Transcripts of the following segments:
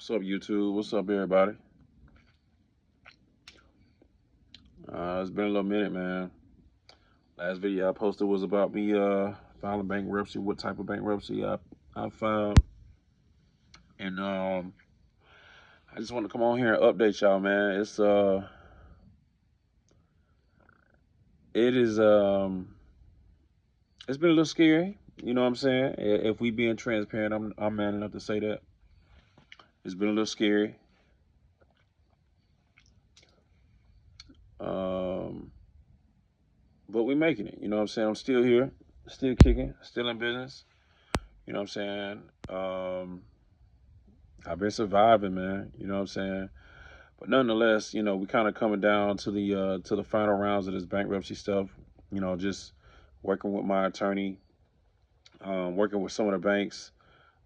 What's up, YouTube? What's up, everybody? It's been a little minute, man. Last video I posted was about me filing bankruptcy, what type of bankruptcy I filed, and I just want to come on here and update y'all, man. It is it's been a little scary. You know what I'm saying? If we being transparent, I'm man enough to say that it's been a little scary. Um, but we making it. You know what I'm saying? I'm still here, still kicking, still in business. You know what I'm saying? I've been surviving, man. You know what I'm saying? But nonetheless, we kind of coming down to the final rounds of this bankruptcy stuff. Just working with my attorney, working with some of the banks,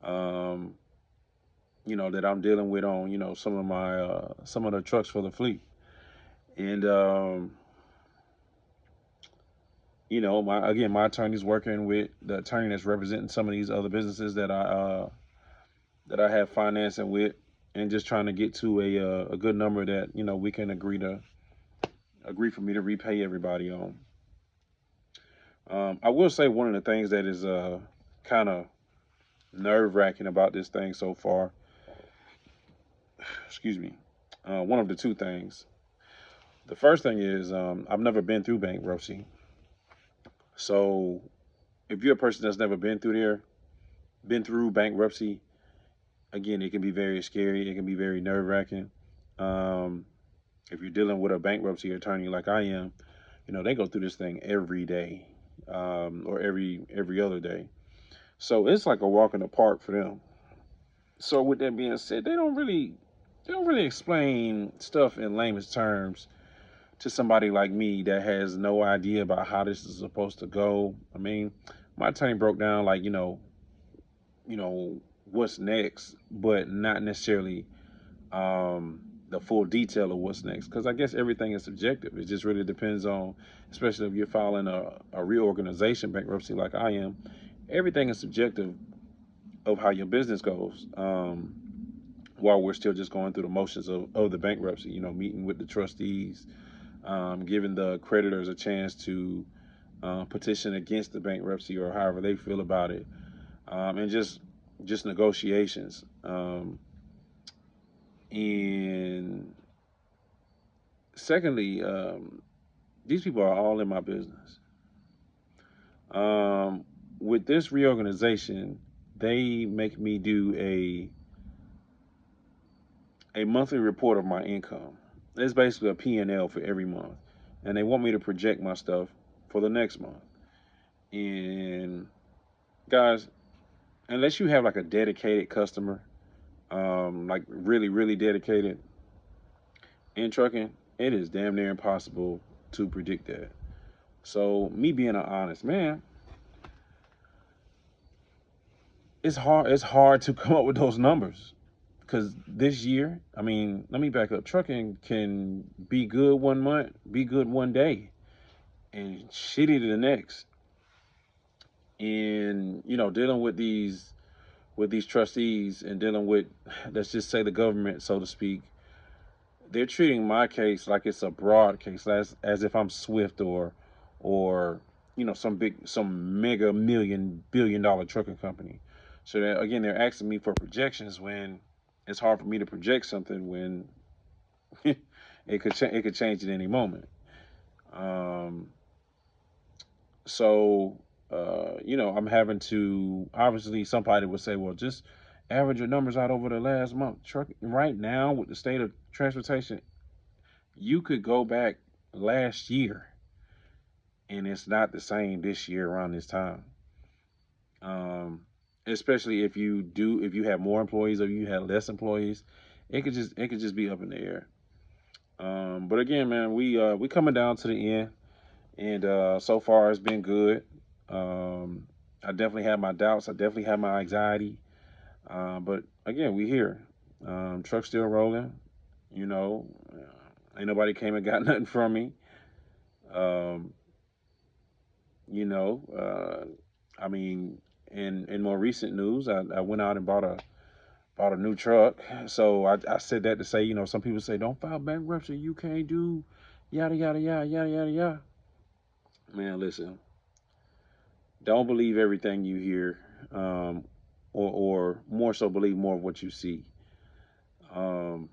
um, that I'm dealing with on, some of the trucks for the fleet. And my attorney's working with the attorney that's representing some of these other businesses that I have financing with, and just trying to get to a good number that we can agree for me to repay everybody on. I will say one of the things that is kind of nerve wracking about this thing so far. Excuse me. One of the two things. The first thing is I've never been through bankruptcy, so if you're a person that's never been through bankruptcy, again, it can be very scary. It can be very nerve wracking. Um, if you're dealing with a bankruptcy attorney like I am, they go through this thing every day, or every other day. So it's like a walk in the park for them. So with that being said, they don't really explain stuff in layman's terms to somebody like me that has no idea about how this is supposed to go. I mean, my attorney broke down like what's next, but not necessarily the full detail of what's next. Because I guess everything is subjective. It just really depends on, especially if you're filing a reorganization bankruptcy like I am, everything is subjective of how your business goes. While we're still just going through the motions of the bankruptcy, meeting with the trustees, giving the creditors a chance to petition against the bankruptcy or however they feel about it, and just negotiations. And secondly, these people are all in my business. With this reorganization, they make me do a monthly report of my income. It's basically a P&L for every month, and they want me to project my stuff for the next month. And guys, unless you have like a dedicated customer, like really, really dedicated in trucking, it is damn near impossible to predict that. So me being an honest man, it's hard to come up with those numbers. Because this year, I mean, let me back up. Trucking can be good one month, be good one day, and shitty the next. And dealing with these trustees and dealing with, let's just say, the government, so to speak, they're treating my case like it's a broad case, as if I'm Swift or some mega million billion dollar trucking company. So that, again, they're asking me for projections when it's hard for me to project something when it could change at any moment. Um, so I'm having to, obviously somebody would say, well, just average your numbers out over the last month. Truck right now with the state of transportation, you could go back last year and it's not the same this year around this time. Um, Especially if you have more employees or you have less employees, it could just be up in the air. But again, man, we coming down to the end, and so far it's been good. I definitely have my doubts. I definitely have my anxiety. But again, we here. Truck still rolling. You know, ain't nobody came and got nothing from me. Um, you know, I mean, in more recent news, I went out and bought bought a new truck. So I said that to say, you know, some people say, don't file bankruptcy. You can't do yada, yada, yada, yada, yada, yada. Man, listen, don't believe everything you hear, or more so believe more of what you see. Um,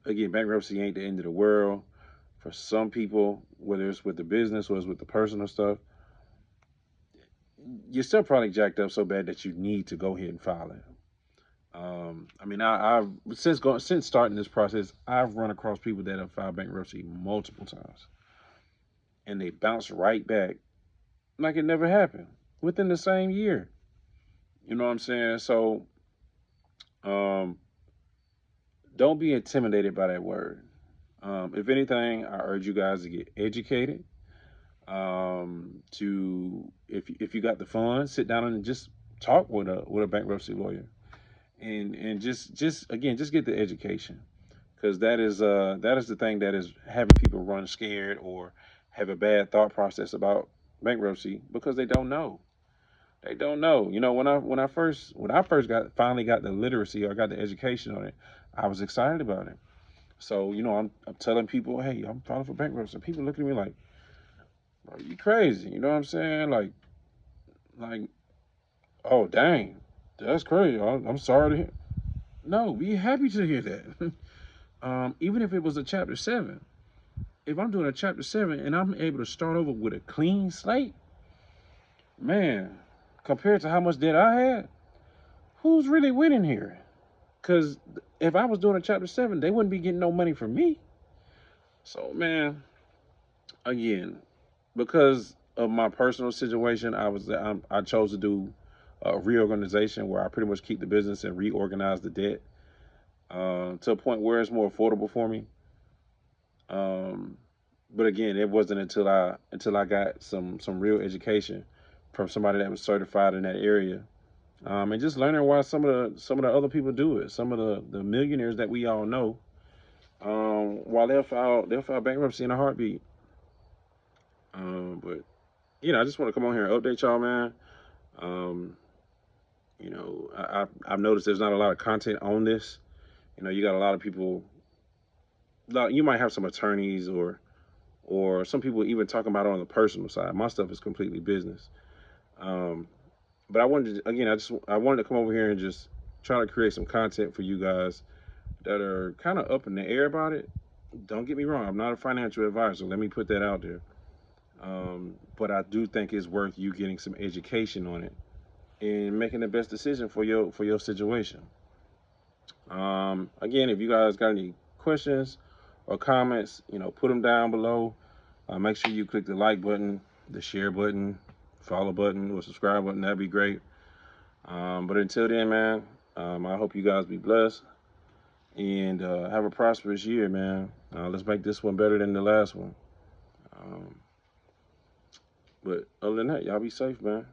Again, bankruptcy ain't the end of the world. For some people, whether it's with the business or it's with the personal stuff, you're still probably jacked up so bad that you need to go ahead and file it. I mean, I've since starting this process, I've run across people that have filed bankruptcy multiple times, and they bounce right back like it never happened within the same year. You know what I'm saying? So, um, don't be intimidated by that word. If anything, I urge you guys to get educated. To if you got the funds, sit down and just talk with a bankruptcy lawyer, and just again just get the education, because that is the thing that is having people run scared or have a bad thought process about bankruptcy because they don't know. They don't know. You know, when I first got finally got the literacy or got the education on it, I was excited about it. So you know, I'm telling people, hey, I'm filing for bankruptcy. People look at me like, bro, you crazy. You know what I'm saying? Like, oh dang, that's crazy. I'm sorry to hear. No, be happy to hear that. Even if it was a chapter 7, if I'm doing a chapter 7 and I'm able to start over with a clean slate, man, compared to how much debt I had, who's really winning here? Because if I was doing a chapter 7, they wouldn't be getting no money from me. So, man, again, because of my personal situation, I chose to do a reorganization where I pretty much keep the business and reorganize the debt to a point where it's more affordable for me. Um, but again, it wasn't until I got some real education from somebody that was certified in that area, and just learning why some of the other people do it. Some of the millionaires that we all know, while they'll file bankruptcy in a heartbeat. But you know, I just want to come on here and update y'all, man. Um, you know, I've noticed there's not a lot of content on this. You know, you got a lot of people. You might have some attorneys or some people even talking about it on the personal side. My stuff is completely business. Um, but I wanted to, again, I wanted to come over here and just try to create some content for you guys that are kind of up in the air about it. Don't get me wrong, I'm not a financial advisor. Let me put that out there. But I do think it's worth you getting some education on it and making the best decision for your situation. Again, if you guys got any questions or comments, you know, put them down below. Make sure you click the like button, the share button, follow button, or subscribe button. That'd be great. But until then, man, I hope you guys be blessed and have a prosperous year, man. Let's make this one better than the last one. Um, but other than that, y'all be safe, man.